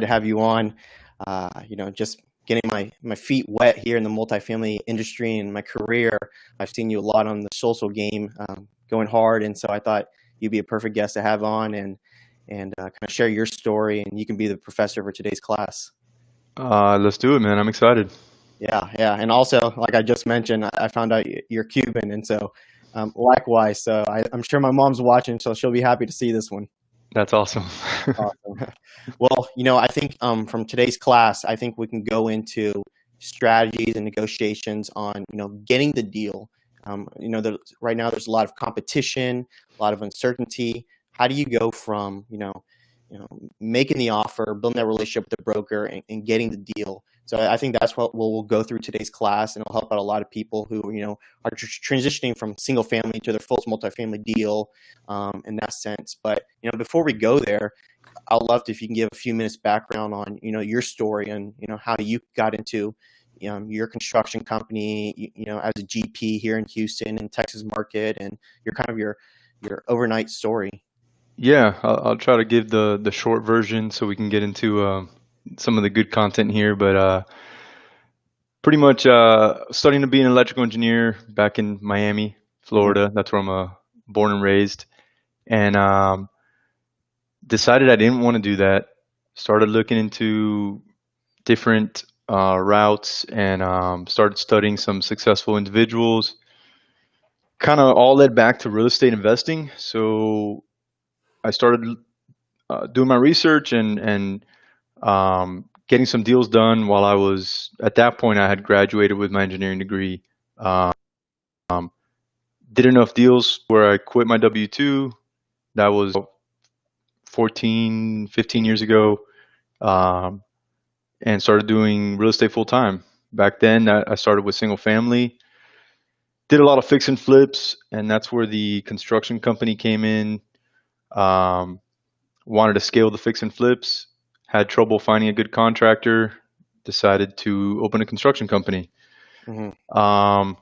to have you on. Just getting my feet wet here in the multifamily industry and my career. I've seen you a lot on the social game, going hard, and so I thought you'd be a perfect guest to have on and kind of share your story, and you can be the professor for today's class. Let's do it, man. I'm excited. Yeah, yeah, and also, like I just mentioned, I found out you're Cuban, and so likewise. So I'm sure my mom's watching, so she'll be happy to see this one. That's awesome. Awesome. Well, I think from today's class, I think we can go into strategies and negotiations on, getting the deal. Right now there's a lot of competition, a lot of uncertainty. How do you go from, making the offer, building that relationship with the broker, and getting the deal? So I think that's what we'll go through today's class, and it'll help out a lot of people who, are transitioning from single family to their first multifamily deal, in that sense. But, before we go there, I'd love to, if you can give a few minutes background on, your story and, how you got into, your construction company, as a GP here in Houston and Texas market, and your overnight story. Yeah, I'll try to give the short version so we can get into some of the good content here. But pretty much studying to be an electrical engineer back in Miami, Florida. That's where I'm born and raised. And decided I didn't want to do that. Started looking into different routes and started studying some successful individuals. Kind of all led back to real estate investing. So I started doing my research and getting some deals done while I was, at that point, I had graduated with my engineering degree. Did enough deals where I quit my W-2. That was 14, 15 years ago, and started doing real estate full time. Back then, I started with single family, did a lot of fix and flips, and that's where the construction company came in. Wanted to scale the fix and flips, had trouble finding a good contractor, decided to open a construction company. Mm-hmm.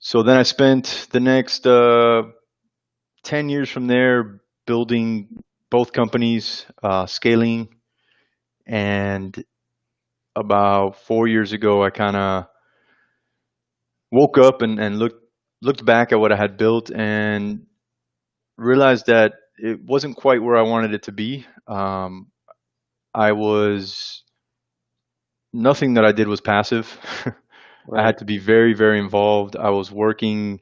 So then I spent the next 10 years from there building both companies, scaling, and about 4 years ago, I kind of woke up and looked back at what I had built and realized that it wasn't quite where I wanted it to be. Nothing that I did was passive. Right. I had to be very, very involved. I was working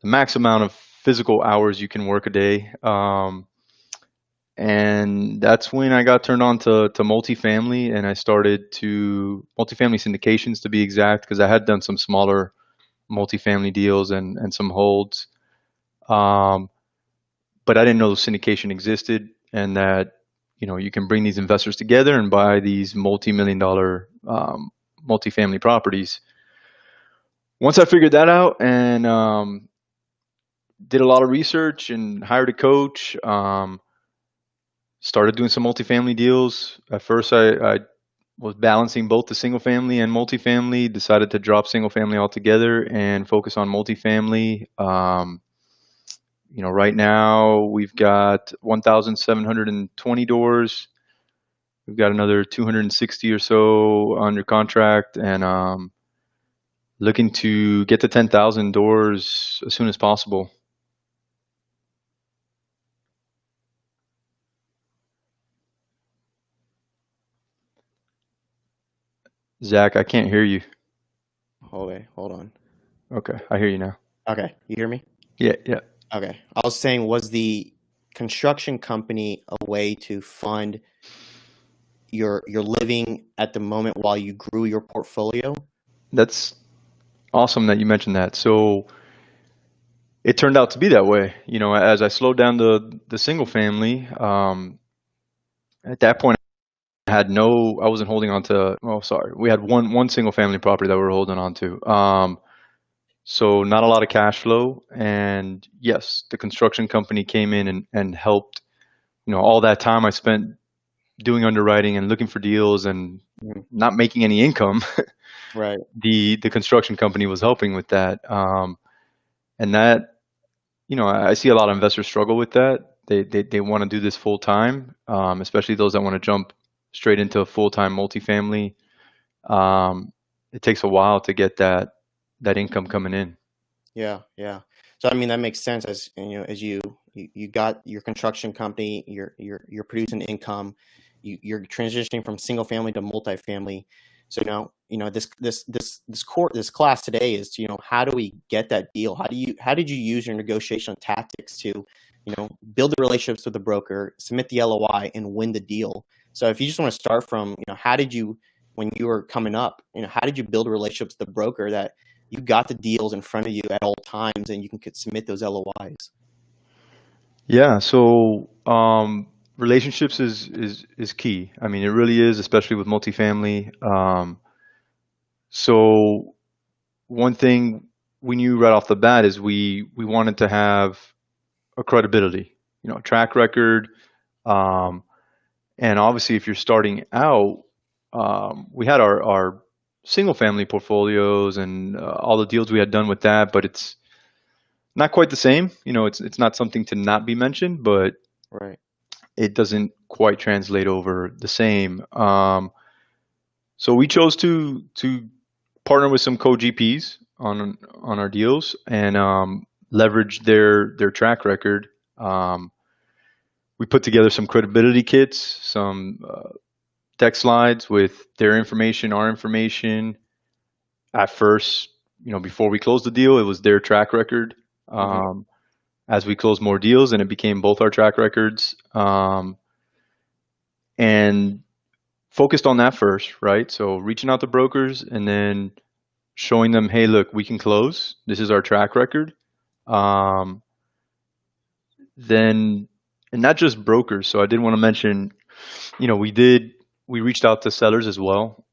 the max amount of physical hours you can work a day. And that's when I got turned on to multifamily, and I started to multifamily syndications, to be exact, because I had done some smaller multifamily deals and some holds. But I didn't know syndication existed, and that you can bring these investors together and buy these multi-million-dollar multifamily properties. Once I figured that out and did a lot of research and hired a coach, started doing some multifamily deals. At first, I was balancing both the single family and multifamily. Decided to drop single family altogether and focus on multifamily. Right now we've got 1,720 doors. We've got another 260 or so under contract, and looking to get to 10,000 doors as soon as possible. Zach, I can't hear you. Hold on. Okay, I hear you now. Okay, you hear me? Yeah, yeah. Okay. I was saying, was the construction company a way to fund your living at the moment while you grew your portfolio? That's awesome that you mentioned that. So it turned out to be that way. As I slowed down the single family, at that point I wasn't holding on to, we had one single family property that we were holding on to. So not a lot of cash flow. And yes, the construction company came in and helped. All that time I spent doing underwriting and looking for deals and not making any income. Right. The construction company was helping with that. And that, I see a lot of investors struggle with that. they want to do this full time, especially those that want to jump straight into a full-time multifamily. Um, it takes a while to get that income coming in. Yeah, yeah. So I mean that makes sense as as you got your construction company, you're producing income, you're transitioning from single family to multifamily. So now, this class today is, how do we get that deal? How did you use your negotiation tactics to, build the relationships with the broker, submit the LOI and win the deal? So if you just want to start from, how did you, when you were coming up, how did you build relationships with the broker that you got the deals in front of you at all times and you can submit those LOIs? Yeah, so relationships is key. I mean, it really is, especially with multifamily. So one thing we knew right off the bat is we wanted to have a credibility, a track record. Um, and obviously, if you're starting out, we had our single family portfolios and all the deals we had done with that, but it's not quite the same. It's not something to not be mentioned, but Right. it doesn't quite translate over the same. So we chose to partner with some co-GPs on our deals and leverage their track record. We put together some credibility kits, some deck slides with their information, our information. At first, before we closed the deal, it was their track record. Hmm. As we closed more deals, and it became both our track records, and focused on that first, right? So reaching out to brokers and then showing them, hey, look, we can close. This is our track record. Um, then, and not just brokers. So I did want to mention, we reached out to sellers as well.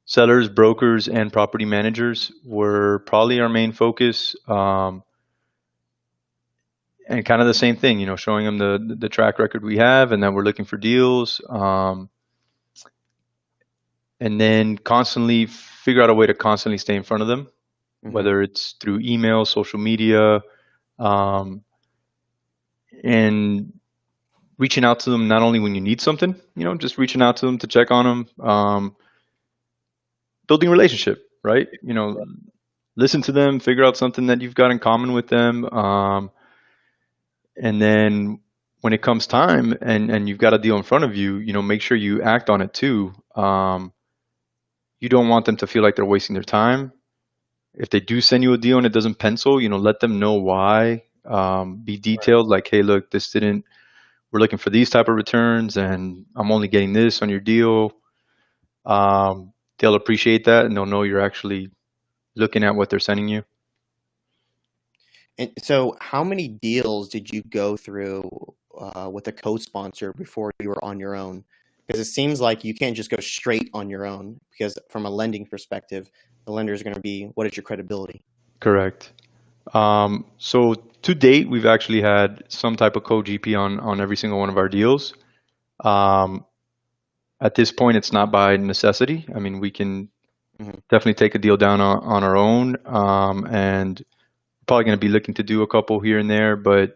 Sellers, brokers, and property managers were probably our main focus. And kind of the same thing, showing them the track record we have and that we're looking for deals. And then constantly figure out a way to constantly stay in front of them, Hmm. whether it's through email, social media, um, and reaching out to them not only when you need something, just reaching out to them to check on them, building a relationship, right? Listen to them, figure out something that you've got in common with them, and then when it comes time and you've got a deal in front of you, make sure you act on it too. You don't want them to feel like they're wasting their time. If they do send you a deal and it doesn't pencil, let them know why. Be Right. detailed, like, hey, look, this didn't. We're looking for these type of returns, and I'm only getting this on your deal. They'll appreciate that, and they'll know you're actually looking at what they're sending you. And so how many deals did you go through with a co-sponsor before you were on your own? Because it seems like you can't just go straight on your own, because from a lending perspective, the lender is going to be, what is your credibility? Correct. So to date, we've actually had some type of co-GP on every single one of our deals. Um, at this point, it's not by necessity. I mean, we can Hmm. definitely take a deal down on our own, and probably going to be looking to do a couple here and there, but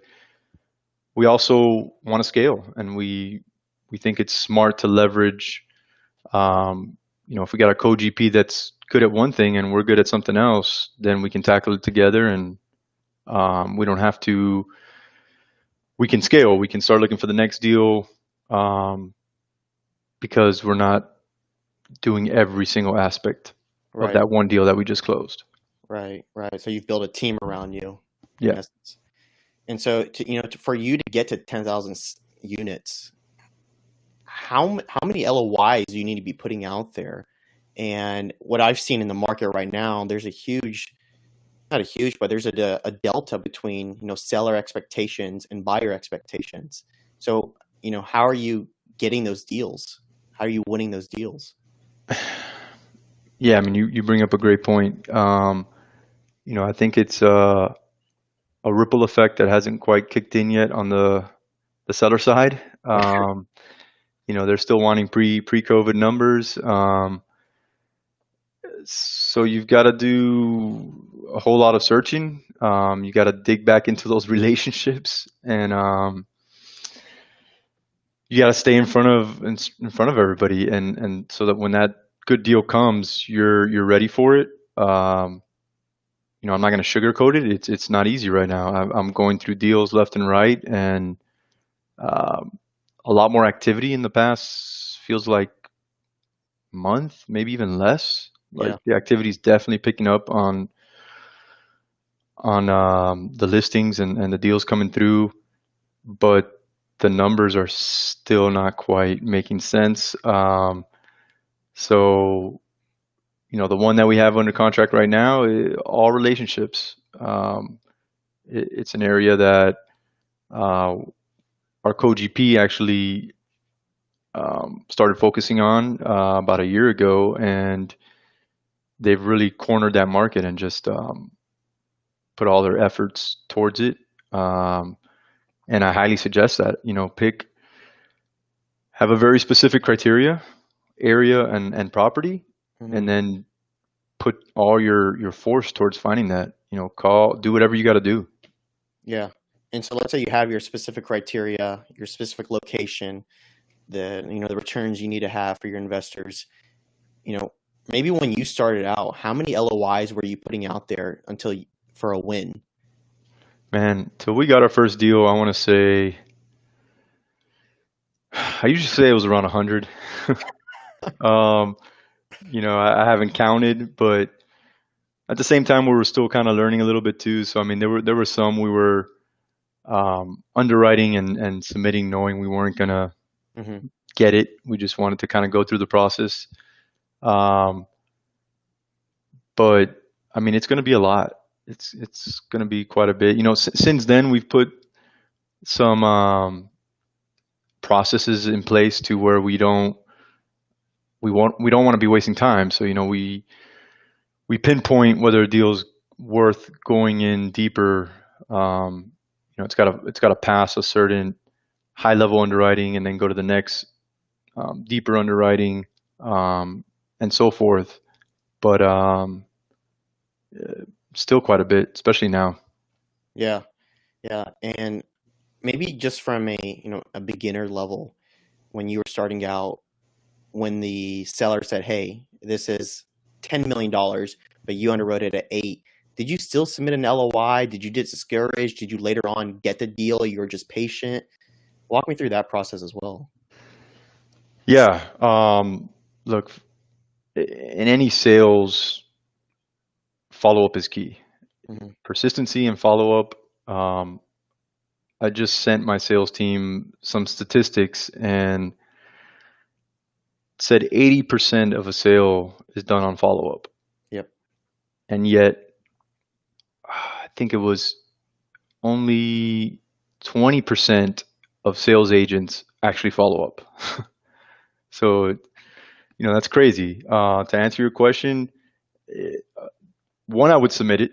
we also want to scale, and we think it's smart to leverage. If we got a co-GP that's good at one thing and we're good at something else, then we can tackle it together, and we don't have to. We can scale. We can start looking for the next deal, um, because we're not doing every single aspect of Right, that one deal that we just closed. right, right. So you've built a team around you, in Yeah. essence. And so, for you to get to 10,000 units, how many LOIs do you need to be putting out there? And what I've seen in the market right now, there's a huge, not a huge, but there's a delta between, seller expectations and buyer expectations. So, how are you getting those deals? How are you winning those deals? Yeah, I mean, you bring up a great point. I think it's a ripple effect that hasn't quite kicked in yet on the seller side. They're still wanting pre-COVID numbers. So you've got to do a whole lot of searching. You got to dig back into those relationships, and you got to stay in front of everybody, and so that when that good deal comes, you're ready for it. Um, I'm not going to sugarcoat it. It's not easy right now. I'm going through deals left and right, and um, a lot more activity in the past feels like month, maybe even less. Like Yeah. the activity is definitely picking up on the listings and the deals coming through, but the numbers are still not quite making sense. So the one that we have under contract right now, all relationships. It's an area that uh, our co-GP actually started focusing on about a year ago, and they've really cornered that market and just put all their efforts towards it. Um, and I highly suggest that have a very specific criteria, area and property, Hmm. and then put all your force towards finding that. Do whatever you got to do. Yeah. And so let's say you have your specific criteria, your specific location, the returns you need to have for your investors. You know, maybe when you started out, how many LOIs were you putting out there for a win? Man, till we got our first deal, I want to say, I usually say it was around 100. um, I haven't counted, but at the same time, we were still kind of learning a little bit too. So I mean, there were some we were underwriting and submitting, knowing we weren't gonna Hmm. get it. We just wanted to kind of go through the process. Um, but I mean, it's going to be a lot. It's going to be quite a bit. Since then we've put some processes in place to where we don't want to be wasting time. So we pinpoint whether a deal's worth going in deeper. It's got to pass a certain high level underwriting and then go to the next deeper underwriting, and so forth. But still quite a bit, especially now. Yeah. Yeah. And maybe just from a beginner level, when you were starting out, when the seller said, "Hey, this is $10 million," but you underwrote it at 8, did you still submit an LOI? Did you get discouraged? Did you later on get the deal? You were just patient. Walk me through that process as well. Yeah. Look, in any sales, follow up is key. Hmm. Persistency and follow up. I just sent my sales team some statistics and said 80% of a sale is done on follow up. Yep. And yet, I think it was only 20% of sales agents actually follow up. So, that's crazy. To answer your question, eh, one, I would submit it.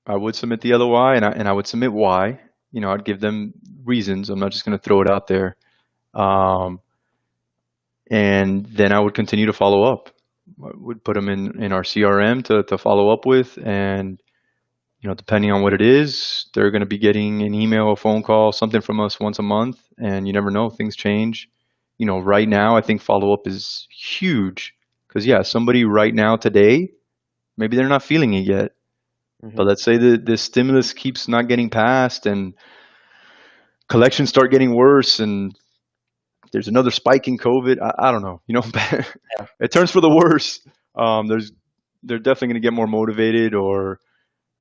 I would submit the LOI, and I would submit why. I'd give them reasons. I'm not just going to throw it out there. Um, and then I would continue to follow up. I would put them in our CRM to follow up with, and depending on what it is, they're going to be getting an email, a phone call, something from us once a month, and you never know, things change. Right now, I think follow up is huge because yeah, somebody right now today, maybe they're not feeling it yet, but Hmm. let's say the stimulus keeps not getting passed and collections start getting worse and there's another spike in COVID. I don't know. Yeah. It turns for the worse. They're definitely going to get more motivated, or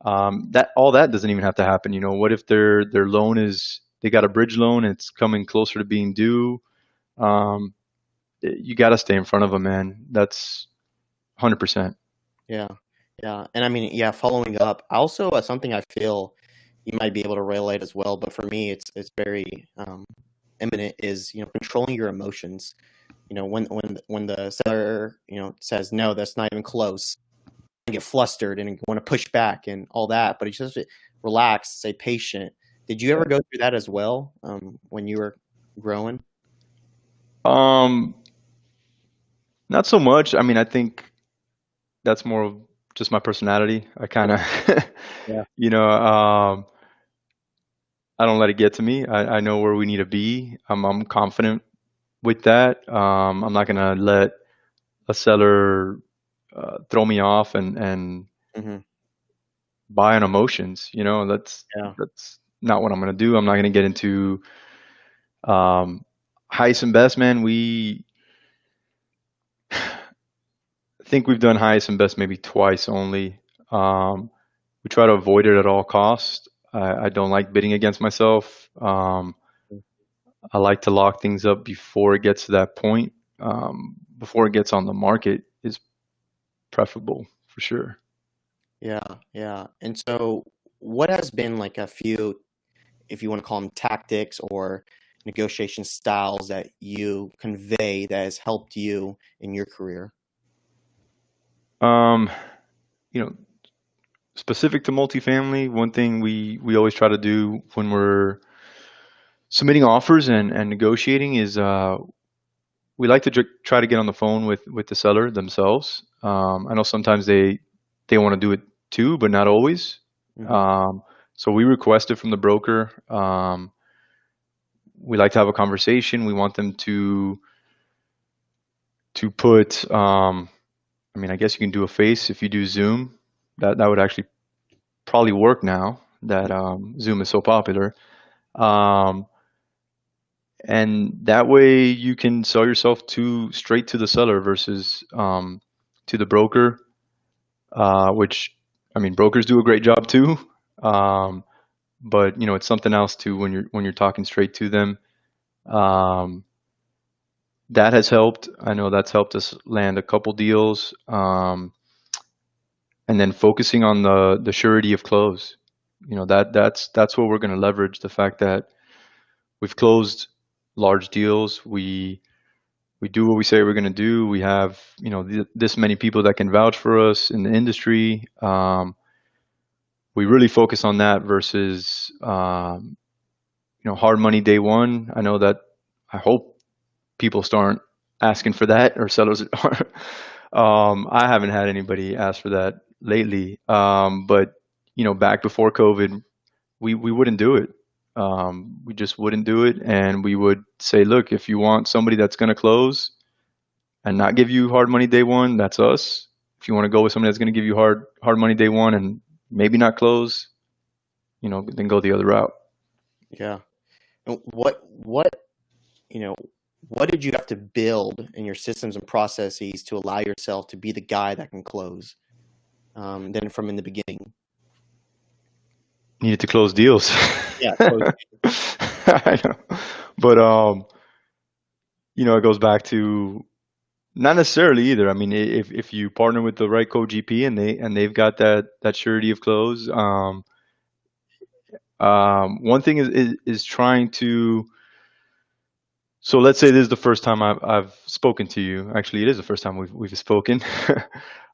that doesn't even have to happen. What if their loan they got a bridge loan, and it's coming closer to being due? Um, you got to stay in front of them, man. That's 100%. Yeah. Yeah. And I mean, yeah, following up. Also, something I feel you might be able to relate as well, but for me, it's very imminent is controlling your emotions. When the seller says no, that's not even close, and get flustered and want to push back and all that, but it's just relax, stay patient. Did you ever go through that as well when you were growing? Um, Not so much. I mean, I think that's more of just my personality. I kind of, Yeah. you know, I don't let it get to me. I know where we need to be. I'm confident with that. I'm not gonna let a seller throw me off and Hmm. buy on emotions. You know, Yeah. that's not what I'm gonna do. I'm not gonna get into um, highest and best, man. We think we've done highest and best maybe twice only. Um, we try to avoid it at all costs. I don't like bidding against myself. I like to lock things up before it gets to that point. Before it gets on the market is preferable for sure. Yeah. Yeah. And so, what has been like a few, if you want to call them tactics or negotiation styles that you convey that has helped you in your career? Um, you know, specific to multifamily, one thing we always try to do when we're submitting offers and negotiating is we like to try to get on the phone with the seller themselves. I know sometimes they want to do it too, but not always. Hmm. Um, so we request it from the broker. We like to have a conversation. We want them to put. I mean, I guess you can do a face if you do Zoom. That would actually probably work now that Zoom is so popular. Um, and that way you can sell yourself to straight to the seller versus to the broker, which I mean brokers do a great job too. Um, but you know it's something else too when you're talking straight to them. Um, that has helped. I know that's helped us land a couple deals. And then focusing on the surety of close. You know that's what we're going to leverage. The fact that we've closed large deals. We do what we say we're going to do. We have, you know, this many people that can vouch for us in the industry. We really focus on that versus, you know, hard money day one. I know that I hope people start asking for that or sellers are. I haven't had anybody ask for that lately. But, you know, back before COVID, we wouldn't do it. We just wouldn't do it. And we would say, look, if you want somebody that's going to close, and not give you hard money day one, that's us. If you want to go with somebody that's going to give you hard money day one and maybe not close, you know, then go the other route. Yeah. And you know, what did you have to build in your systems and processes to allow yourself to be the guy that can close? Then from in the beginning. Needed to close deals. Yeah, close. I know. But you know, it goes back to not necessarily either. I mean, if you partner with the right co-GP and they've got that surety of close, one thing is trying to. So let's say this is the first time I've spoken to you. Actually, it is the first time we've spoken.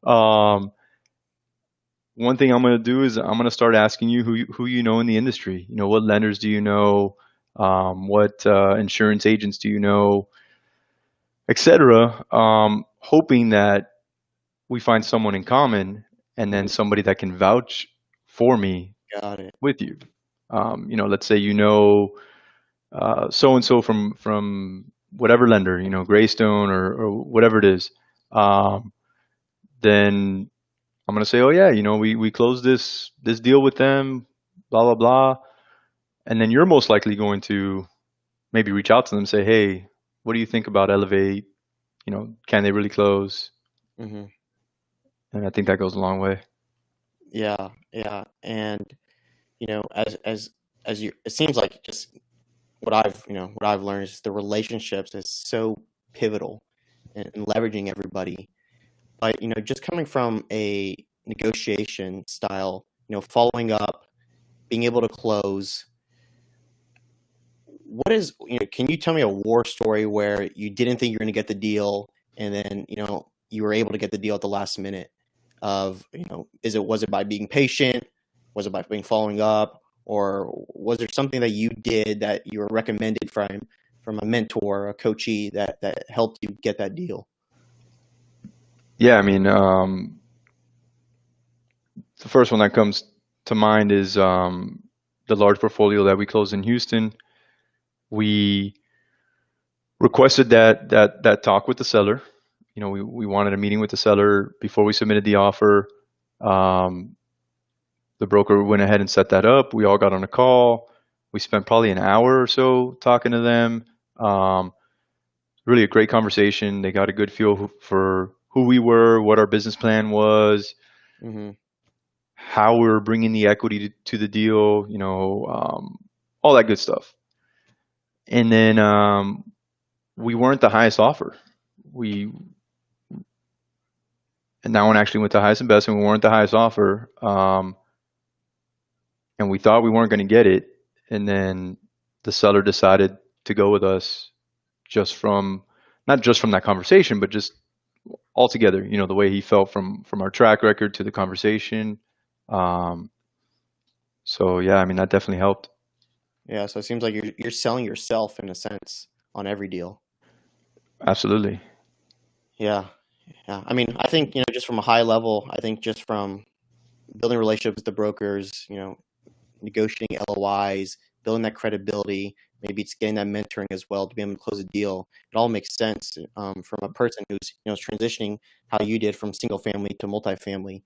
um, One thing I'm going to do is I'm going to start asking you who you know in the industry. You know, what lenders do you know? What insurance agents do you know, etc. Hoping that we find someone in common and then Mhm. somebody that can vouch for me Got it. with you. You know, let's say you know so and so from whatever lender, you know, Greystone or whatever it is. Um, then I'm gonna say, oh yeah, you know, we closed this deal with them, blah blah blah, and then you're most likely going to maybe reach out to them and say, hey, what do you think about Elevate? You know, can they really close? Hmm. And I think that goes a long way. Yeah, yeah. And you know, as you, it seems like just what I've learned is the relationships is so pivotal in leveraging everybody. But you know, just coming from a negotiation style, you know, following up, being able to close. What is, you know, can you tell me a war story where you didn't think you were going to get the deal and then, you know, you were able to get the deal at the last minute of, you know, was it by being patient? Was it by being following up? Or was there something that you did that you were recommended from a mentor, a coachee that helped you get that deal? Yeah, I mean, The first one that comes to mind is the large portfolio that we closed in Houston. We requested that talk with the seller. We wanted a meeting with the seller before we submitted the offer. Um, the broker went ahead and set that up. We all got on a call. We spent probably an hour or so talking to them. Um, Really a great conversation. They got a good feel for who we were, what our business plan was, Mm-hmm. how we were bringing the equity to the deal, all that good stuff. And then we weren't the highest offer. We and that one actually went to highest investment. We weren't the highest offer, and we thought we weren't going to get it. And then the seller decided to go with us not just from that conversation, but just altogether. The way he felt from our track record to the conversation. So yeah, I mean that definitely helped. Yeah, so it seems like you're selling yourself in a sense on every deal. Absolutely. Yeah, yeah. I mean, I think just from a high level, I think just from building relationships with the brokers, negotiating LOIs, building that credibility. Maybe it's getting that mentoring as well to be able to close a deal. It all makes sense from a person who's transitioning how you did from single family to multifamily.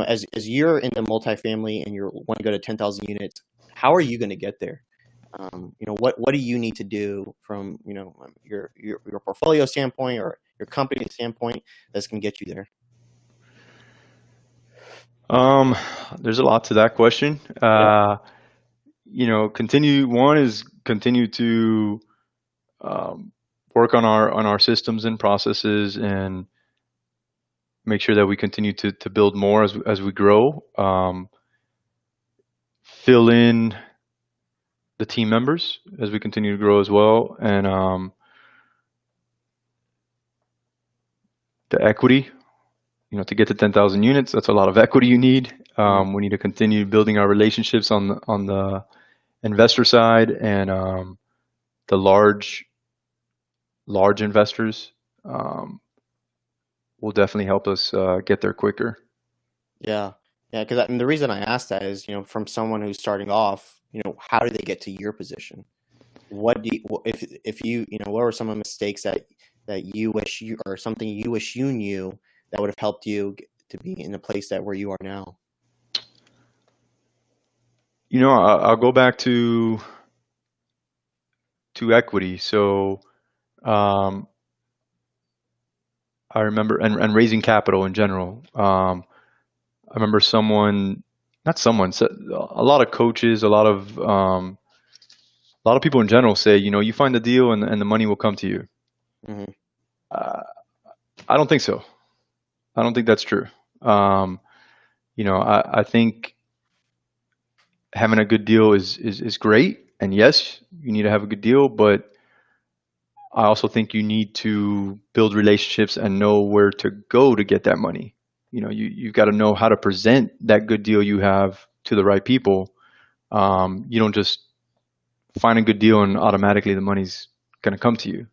As you're into multifamily and you want to go to 10,000 units, how are you going to get there? What do you need to do from your portfolio standpoint or your company standpoint that's going to get you there? Um, there's a lot to that question. Yeah. Continue to um, work on our systems and processes and make sure that we continue to build more as we grow. Fill in the team members as we continue to grow as well, and the equity. To get to 10,000 units, that's a lot of equity you need. Mhm. We need to continue building our relationships on the investor side and the large investors will definitely help us get there quicker. Yeah. Yeah, because the reason I asked that is, from someone who's starting off, how do they get to your position? What do you, if what were some of the mistakes that you wish you or something you wish you knew that would have helped you to be in the place that where you are now? I'll go back to equity. So um, I remember and raising capital in general. I remember a lot of coaches, a lot of people in general say, you find the deal and the money will come to you. Hmm. Uh, I don't think so. I don't think that's true. Um, I think having a good deal is great. And yes, you need to have a good deal, but I also think you need to build relationships and know where to go to get that money. You've got to know how to present that good deal you have to the right people. You don't just find a good deal and automatically the money's going to come to you.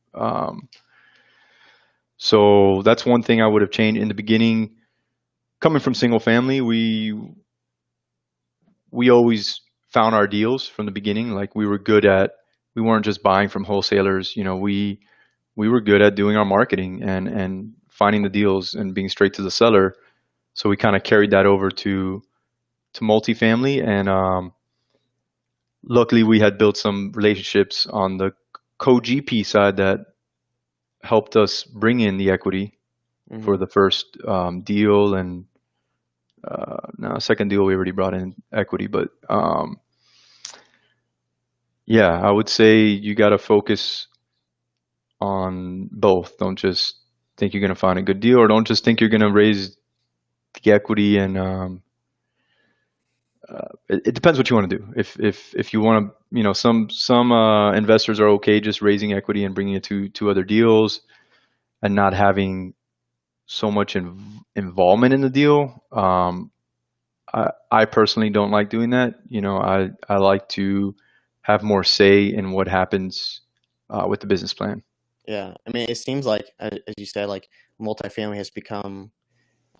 So that's one thing I would have changed in the beginning. Coming from single family, we always found our deals from the beginning. Like we weren't just buying from wholesalers. We were good at doing our marketing and finding the deals and being straight to the seller. So we kind of carried that over to multifamily, and luckily we had built some relationships on the co-GP side that helped us bring in the equity Hmm. for the first deal, and now second deal we already brought in equity, but yeah, I would say you got to focus on both. Don't just think you're going to find a good deal, or don't just think you're going to raise the equity. And it depends what you want to do. If you want to, some investors are okay just raising equity and bringing it to other deals and not having so much involvement in the deal. I personally don't like doing that. I like to have more say in what happens with the business plan. Yeah, I mean, it seems like as you said, like multifamily has become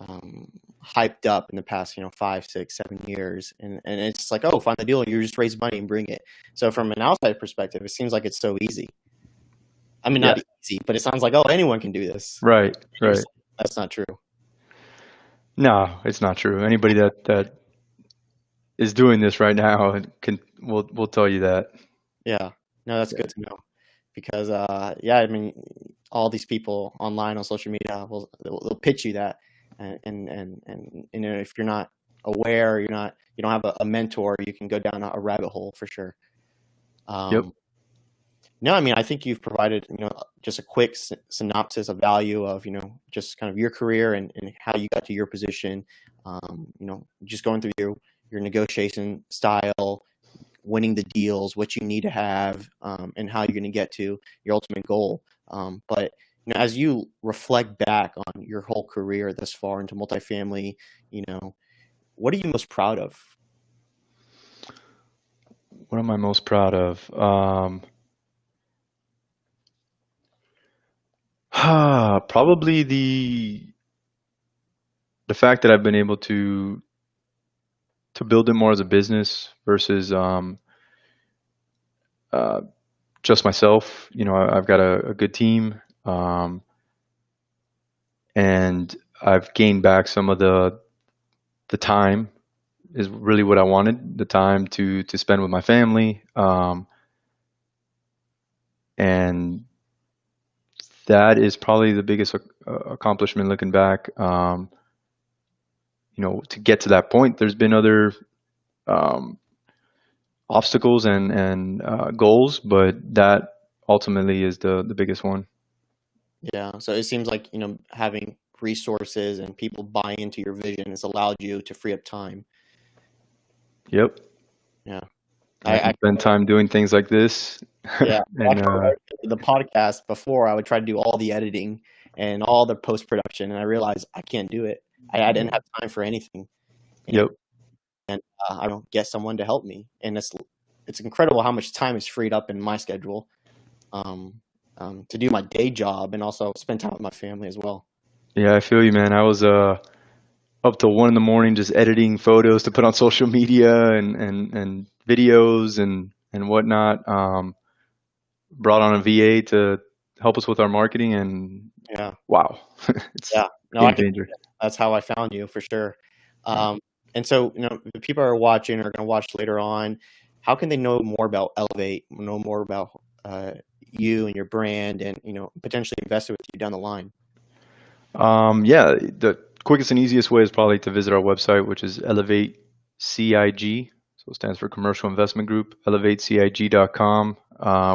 hyped up in the past, 5, 6, 7 years, and it's just like, oh, find the deal. You just raise money and bring it. So from an outside perspective, it seems like it's so easy. I mean, Yeah. not easy, but it sounds like, oh, anyone can do this. Right. Right. That's not true. No, it's not true. Anybody that is doing this right now will tell you that. Yeah. No, that's good to know because, yeah, I mean, all these people online on social media they'll pitch you that, and if you're not aware, you don't have a mentor, you can go down a rabbit hole for sure. Yep. No, I mean, I think you've provided, just a quick synopsis of value of, just kind of your career and how you got to your position. Just going through your negotiation style, winning the deals, what you need to have, and how you're going to get to your ultimate goal. But as you reflect back on your whole career thus far into multifamily, what are you most proud of? What am I most proud of? Probably the fact that I've been able to build it more as a business versus just myself. I've got a good team, and I've gained back some of the time is really what I wanted, the time to spend with my family, and that is probably the biggest accomplishment looking back. To get to that point, there's been other obstacles and goals, but that ultimately is the biggest one. Yeah. So it seems like, having resources and people buy into your vision has allowed you to free up time. Yep. Yeah. I spend time doing things like this. Yeah. And the podcast before, I would try to do all the editing and all the post production, and I realized I can't do it. I didn't have time for anything. Yep. And I don't get someone to help me, and it's incredible how much time is freed up in my schedule to do my day job and also spend time with my family as well. Yeah, I feel you, man. I was up till 1 a.m. just editing photos to put on social media and videos and whatnot. Brought on a VA to help us with our marketing, and wow, it's game changer. That's how I found you for sure. And so, the people are watching are going to watch later on. How can they know more about Elevate, know more about you and your brand, and potentially invest with you down the line? Yeah, the quickest and easiest way is probably to visit our website, which is Elevate CIG. So it stands for Commercial Investment Group, elevatecig.com.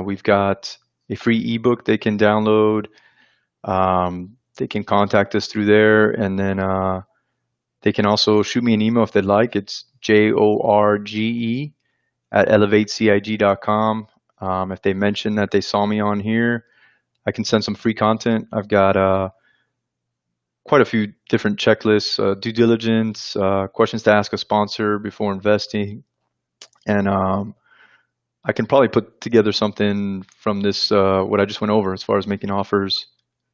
We've got a free ebook they can download. They can contact us through there, and then they can also shoot me an email if they'd like. It's jorge@elevatecig.com. If they mention that they saw me on here, I can send some free content. I've got quite a few different checklists, due diligence, questions to ask a sponsor before investing, and I can probably put together something from this, what I just went over as far as making offers,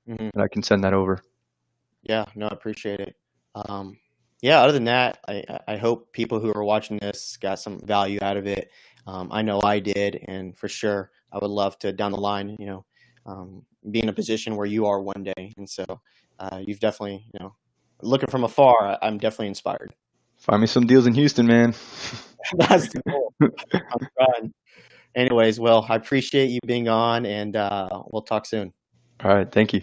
and I can send that over. Yeah, no, I appreciate it. Yeah, other than that, I hope people who are watching this got some value out of it. I know I did, and for sure, I would love to down the line, be in a position where you are one day. And so you've definitely, looking from afar, I'm definitely inspired. Find me some deals in Houston, man. That's cool. I'm trying. Anyways, well, I appreciate you being on, and we'll talk soon. All right, thank you.